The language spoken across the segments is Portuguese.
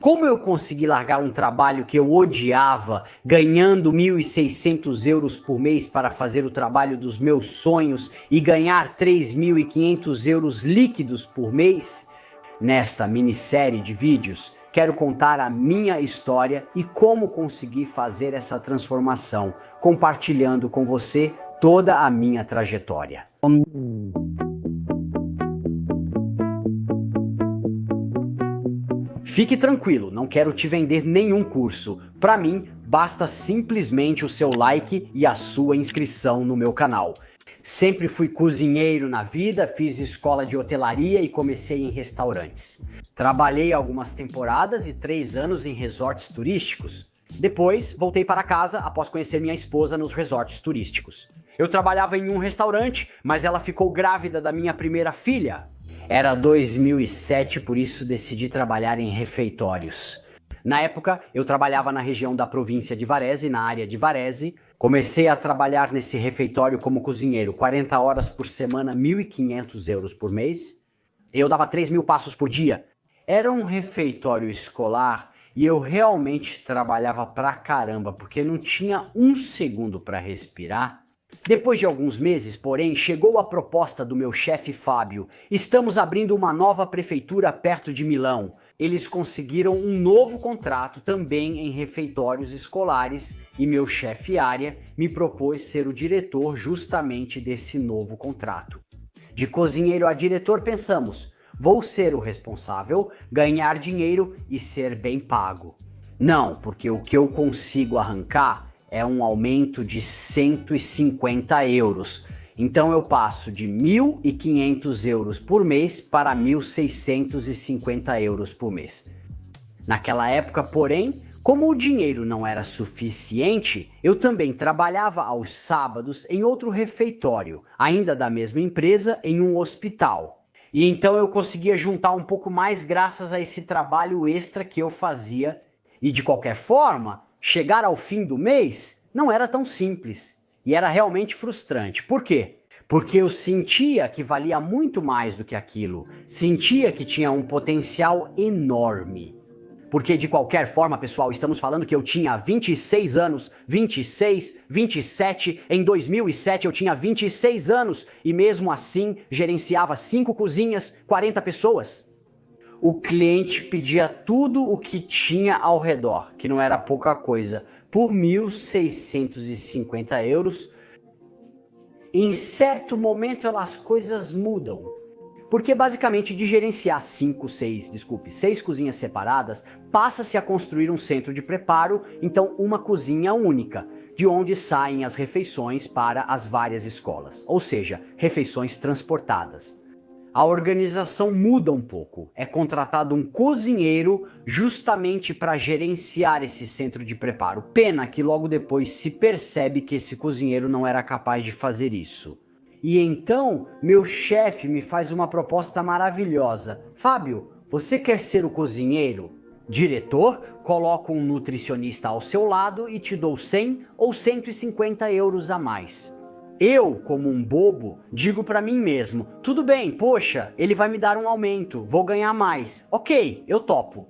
Como eu consegui largar um trabalho que eu odiava, ganhando 1.600 euros por mês para fazer o trabalho dos meus sonhos e ganhar 3.500 euros líquidos por mês? Nesta minissérie de vídeos, quero contar a minha história e como consegui fazer essa transformação, compartilhando com você toda a minha trajetória. Fique tranquilo, não quero te vender nenhum curso. Para mim, basta simplesmente o seu like e a sua inscrição no meu canal. Sempre fui cozinheiro na vida, fiz escola de hotelaria e comecei em restaurantes. Trabalhei algumas temporadas e 3 anos em resorts turísticos. Depois, voltei para casa após conhecer minha esposa nos resorts turísticos. Eu trabalhava em um restaurante, mas ela ficou grávida da minha primeira filha. Era 2007, por isso decidi trabalhar em refeitórios. Na época, eu trabalhava na região da província de Varese, na área de Varese. Comecei a trabalhar nesse refeitório como cozinheiro, 40 horas por semana, 1.500 euros por mês. Eu dava 3.000 passos por dia. Era um refeitório escolar e eu realmente trabalhava pra caramba, porque não tinha um segundo para respirar. Depois de alguns meses, porém, chegou a proposta do meu chefe Fábio. Estamos abrindo uma nova prefeitura perto de Milão. Eles conseguiram um novo contrato também em refeitórios escolares e meu chefe área me propôs ser o diretor justamente desse novo contrato. De cozinheiro a diretor pensamos, vou ser o responsável, ganhar dinheiro e ser bem pago. Não, porque o que eu consigo arrancar é um aumento de 150 euros. Então eu passo de 1.500 euros por mês para 1.650 euros por mês. Naquela época, porém, como o dinheiro não era suficiente, eu também trabalhava aos sábados em outro refeitório, ainda da mesma empresa, em um hospital. E então eu conseguia juntar um pouco mais graças a esse trabalho extra que eu fazia. E de qualquer forma, chegar ao fim do mês não era tão simples e era realmente frustrante. Por quê? Porque eu sentia que valia muito mais do que aquilo, sentia que tinha um potencial enorme. Porque de qualquer forma, pessoal, estamos falando que eu tinha 26 anos, 26, 27, em 2007 eu tinha 26 anos e mesmo assim gerenciava 5 cozinhas, 40 pessoas. O cliente pedia tudo o que tinha ao redor, que não era pouca coisa, por 1.650 euros. Em certo momento as coisas mudam, porque basicamente de gerenciar 6 cozinhas separadas, passa-se a construir um centro de preparo, então uma cozinha única, de onde saem as refeições para as várias escolas, ou seja, refeições transportadas. A organização muda um pouco, é contratado um cozinheiro justamente para gerenciar esse centro de preparo. Pena que logo depois se percebe que esse cozinheiro não era capaz de fazer isso. E então, meu chefe me faz uma proposta maravilhosa. Fábio, você quer ser o cozinheiro? Diretor, coloco um nutricionista ao seu lado e te dou 100 ou 150 euros a mais. Eu, como um bobo, digo para mim mesmo, tudo bem, poxa, ele vai me dar um aumento, vou ganhar mais. Ok, eu topo.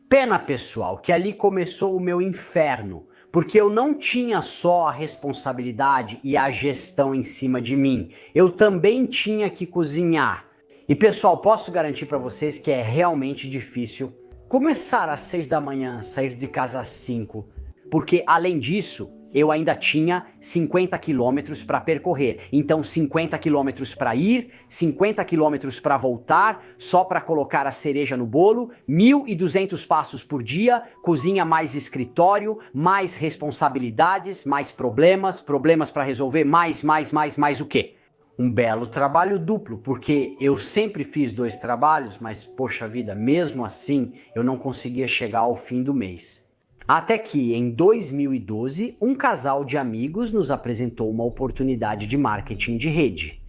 Pena, pessoal, que ali começou o meu inferno, porque eu não tinha só a responsabilidade e a gestão em cima de mim, eu também tinha que cozinhar. E pessoal, posso garantir para vocês que é realmente difícil começar às 6 da manhã, sair de casa às 5, porque além disso, eu ainda tinha 50 quilômetros para percorrer, então 50 quilômetros para ir, 50 quilômetros para voltar, só para colocar a cereja no bolo, 1.200 passos por dia, cozinha mais escritório, mais responsabilidades, mais problemas para resolver, mais o quê? Um belo trabalho duplo, porque eu sempre fiz 2 trabalhos, mas poxa vida, mesmo assim eu não conseguia chegar ao fim do mês. Até que, em 2012, um casal de amigos nos apresentou uma oportunidade de marketing de rede.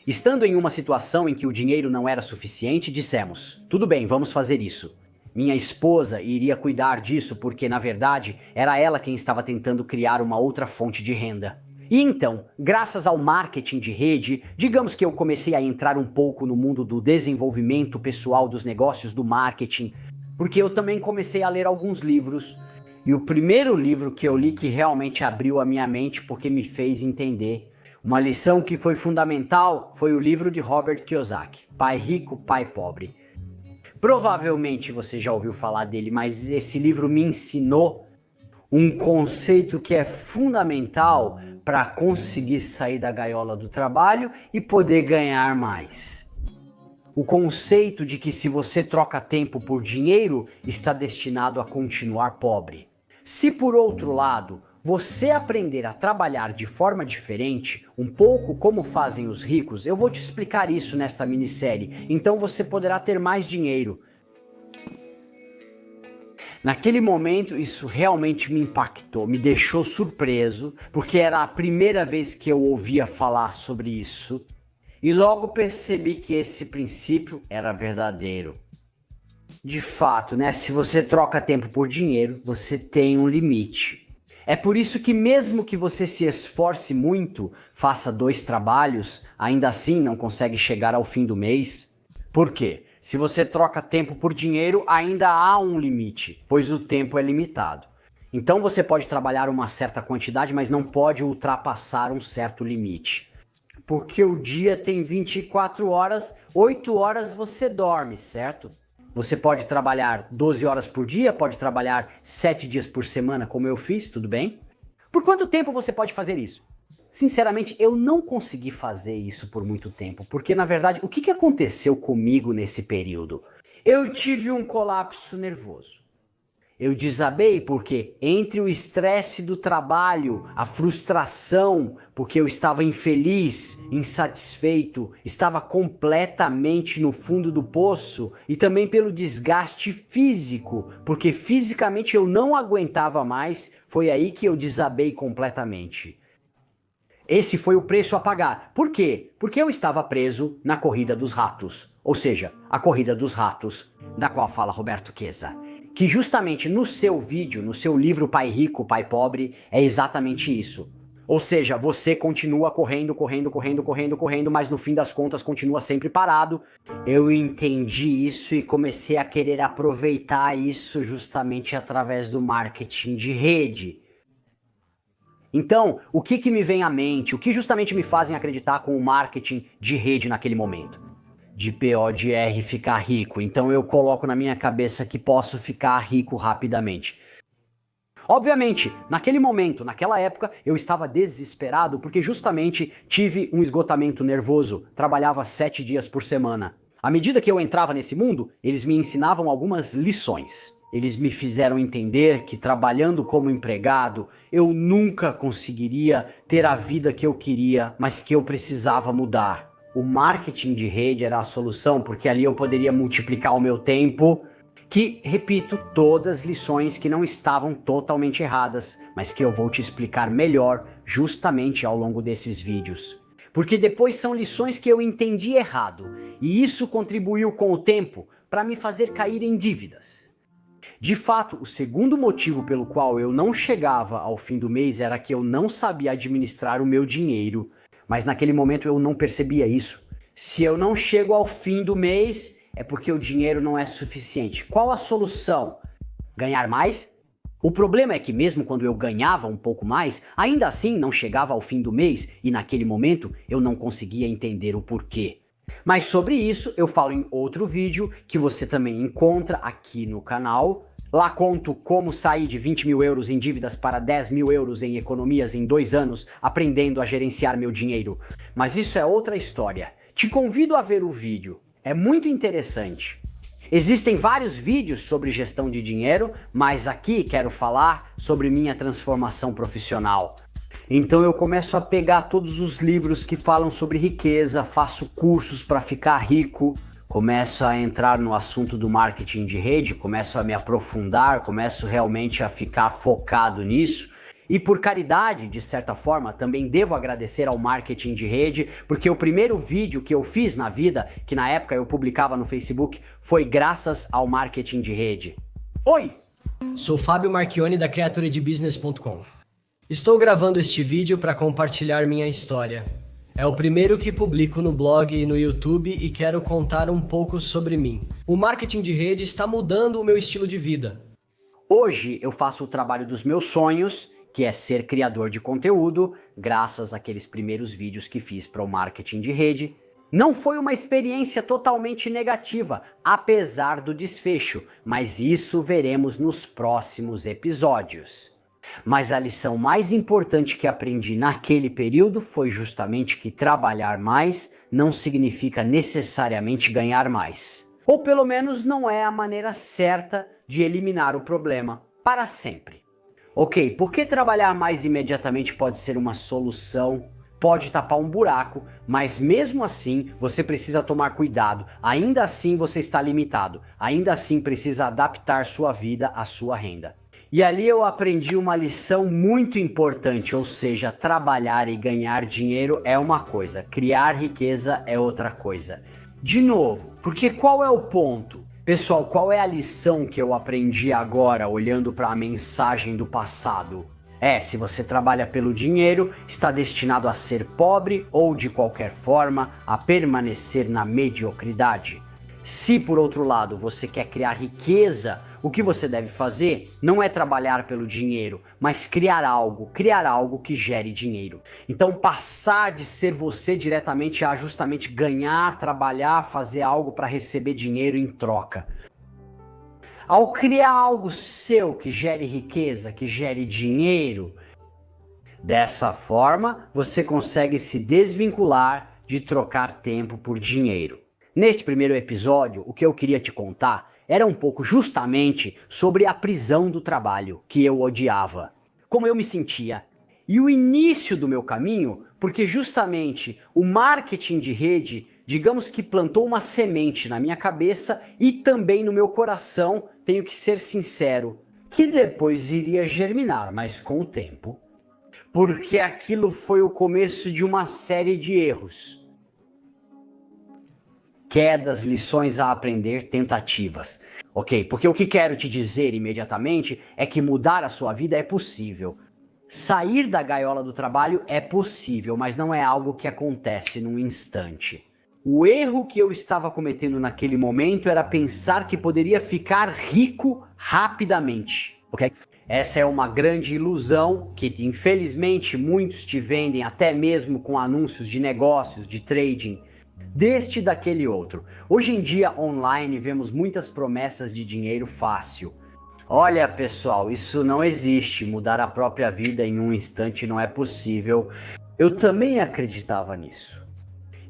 Estando em uma situação em que o dinheiro não era suficiente, dissemos, tudo bem, vamos fazer isso. Minha esposa iria cuidar disso porque, na verdade, era ela quem estava tentando criar uma outra fonte de renda. E então, graças ao marketing de rede, digamos que eu comecei a entrar um pouco no mundo do desenvolvimento pessoal dos negócios do marketing, porque eu também comecei a ler alguns livros, e o primeiro livro que eu li que realmente abriu a minha mente porque me fez entender uma lição que foi fundamental foi o livro de Robert Kiyosaki, Pai Rico, Pai Pobre. Provavelmente você já ouviu falar dele, mas esse livro me ensinou um conceito que é fundamental para conseguir sair da gaiola do trabalho e poder ganhar mais. O conceito de que se você troca tempo por dinheiro, está destinado a continuar pobre. Se por outro lado, você aprender a trabalhar de forma diferente, um pouco como fazem os ricos, eu vou te explicar isso nesta minissérie, então você poderá ter mais dinheiro. Naquele momento, isso realmente me impactou, me deixou surpreso, porque era a primeira vez que eu ouvia falar sobre isso, e logo percebi que esse princípio era verdadeiro. De fato, né? Se você troca tempo por dinheiro, você tem um limite. É por isso que mesmo que você se esforce muito, faça 2 trabalhos, ainda assim não consegue chegar ao fim do mês. Por quê? Se você troca tempo por dinheiro, ainda há um limite, pois o tempo é limitado. Então você pode trabalhar uma certa quantidade, mas não pode ultrapassar um certo limite. Porque o dia tem 24 horas, 8 horas você dorme, certo? Você pode trabalhar 12 horas por dia, pode trabalhar 7 dias por semana, como eu fiz, tudo bem? Por quanto tempo você pode fazer isso? Sinceramente, eu não consegui fazer isso por muito tempo, porque na verdade, o que aconteceu comigo nesse período? Eu tive um colapso nervoso. Eu desabei porque entre o estresse do trabalho, a frustração, porque eu estava infeliz, insatisfeito, estava completamente no fundo do poço e também pelo desgaste físico, porque fisicamente eu não aguentava mais, foi aí que eu desabei completamente. Esse foi o preço a pagar. Por quê? Porque eu estava preso na corrida dos ratos, ou seja, a corrida dos ratos, da qual fala Roberto Chiesa. Que justamente no seu vídeo, no seu livro Pai Rico, Pai Pobre, é exatamente isso. Ou seja, você continua correndo, mas no fim das contas continua sempre parado. Eu entendi isso e comecei a querer aproveitar isso justamente através do marketing de rede. Então, o que me vem à mente, o que justamente me fazem acreditar com o marketing de rede naquele momento? De PO de R ficar rico, então eu coloco na minha cabeça que posso ficar rico rapidamente. Obviamente, naquele momento, naquela época, eu estava desesperado porque justamente tive um esgotamento nervoso, trabalhava 7 dias por semana. À medida que eu entrava nesse mundo, eles me ensinavam algumas lições. Eles me fizeram entender que trabalhando como empregado, eu nunca conseguiria ter a vida que eu queria, mas que eu precisava mudar. O marketing de rede era a solução, porque ali eu poderia multiplicar o meu tempo, que, repito, todas lições que não estavam totalmente erradas, mas que eu vou te explicar melhor justamente ao longo desses vídeos. Porque depois são lições que eu entendi errado, e isso contribuiu com o tempo para me fazer cair em dívidas. De fato, o segundo motivo pelo qual eu não chegava ao fim do mês era que eu não sabia administrar o meu dinheiro, mas naquele momento eu não percebia isso. Se eu não chego ao fim do mês, é porque o dinheiro não é suficiente. Qual a solução? Ganhar mais? O problema é que mesmo quando eu ganhava um pouco mais, ainda assim não chegava ao fim do mês e naquele momento eu não conseguia entender o porquê. Mas sobre isso eu falo em outro vídeo que você também encontra aqui no canal. Lá conto como sair de 20 mil euros em dívidas para 10 mil euros em economias em 2 anos, aprendendo a gerenciar meu dinheiro. Mas isso é outra história. Te convido a ver o vídeo. É muito interessante. Existem vários vídeos sobre gestão de dinheiro, mas aqui quero falar sobre minha transformação profissional. Então eu começo a pegar todos os livros que falam sobre riqueza, faço cursos para ficar rico, começo a entrar no assunto do marketing de rede, começo a me aprofundar, começo realmente a ficar focado nisso. E por caridade, de certa forma, também devo agradecer ao marketing de rede, porque o primeiro vídeo que eu fiz na vida, que na época eu publicava no Facebook, foi graças ao marketing de rede. Oi! Sou Fábio Marchione da CreaturaDeBusiness.com. Estou gravando este vídeo para compartilhar minha história. É o primeiro que publico no blog e no YouTube e quero contar um pouco sobre mim. O marketing de rede está mudando o meu estilo de vida. Hoje eu faço o trabalho dos meus sonhos, que é ser criador de conteúdo, graças àqueles primeiros vídeos que fiz para o marketing de rede. Não foi uma experiência totalmente negativa, apesar do desfecho, mas isso veremos nos próximos episódios. Mas a lição mais importante que aprendi naquele período foi justamente que trabalhar mais não significa necessariamente ganhar mais. Ou pelo menos não é a maneira certa de eliminar o problema para sempre. Ok, por que trabalhar mais imediatamente pode ser uma solução? Pode tapar um buraco, mas mesmo assim você precisa tomar cuidado. Ainda assim você está limitado. Ainda assim precisa adaptar sua vida à sua renda. E ali eu aprendi uma lição muito importante, ou seja, trabalhar e ganhar dinheiro é uma coisa, criar riqueza é outra coisa. De novo, porque qual é o ponto? Pessoal, qual é a lição que eu aprendi agora olhando para a mensagem do passado? Se você trabalha pelo dinheiro, está destinado a ser pobre ou, de qualquer forma, a permanecer na mediocridade. Se, por outro lado, você quer criar riqueza, o que você deve fazer não é trabalhar pelo dinheiro, mas criar algo que gere dinheiro. Então, passar de ser você diretamente a justamente ganhar, trabalhar, fazer algo para receber dinheiro em troca. Ao criar algo seu que gere riqueza, que gere dinheiro, dessa forma você consegue se desvincular de trocar tempo por dinheiro. Neste primeiro episódio, o que eu queria te contar era um pouco justamente sobre a prisão do trabalho, que eu odiava, como eu me sentia. E o início do meu caminho, porque justamente o marketing de rede, digamos que plantou uma semente na minha cabeça e também no meu coração, tenho que ser sincero, que depois iria germinar, mas com o tempo. Porque aquilo foi o começo de uma série de erros. Quedas, lições a aprender, tentativas. Ok, porque o que quero te dizer imediatamente é que mudar a sua vida é possível. Sair da gaiola do trabalho é possível, mas não é algo que acontece num instante. O erro que eu estava cometendo naquele momento era pensar que poderia ficar rico rapidamente, ok? Essa é uma grande ilusão que, infelizmente, muitos te vendem até mesmo com anúncios de negócios, de trading, deste e daquele outro. Hoje em dia, online, vemos muitas promessas de dinheiro fácil. Olha, pessoal, isso não existe. Mudar a própria vida em um instante não é possível. Eu também acreditava nisso.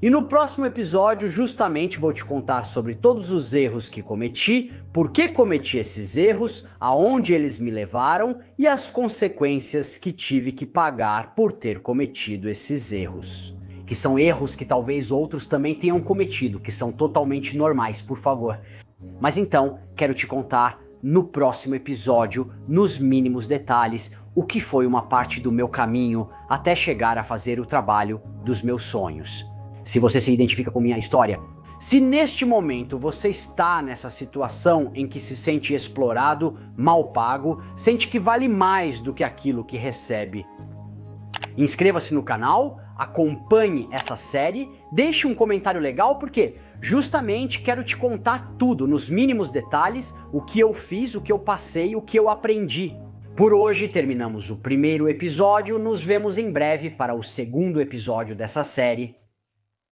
E no próximo episódio, justamente vou te contar sobre todos os erros que cometi, por que cometi esses erros, aonde eles me levaram e as consequências que tive que pagar por ter cometido esses erros. Que são erros que talvez outros também tenham cometido, que são totalmente normais, por favor. Mas então, quero te contar no próximo episódio, nos mínimos detalhes, o que foi uma parte do meu caminho até chegar a fazer o trabalho dos meus sonhos. Se você se identifica com minha história, se neste momento você está nessa situação em que se sente explorado, mal pago, sente que vale mais do que aquilo que recebe, inscreva-se no canal, acompanhe essa série, deixe um comentário legal porque justamente quero te contar tudo, nos mínimos detalhes, o que eu fiz, o que eu passei, o que eu aprendi. Por hoje terminamos o primeiro episódio, nos vemos em breve para o segundo episódio dessa série.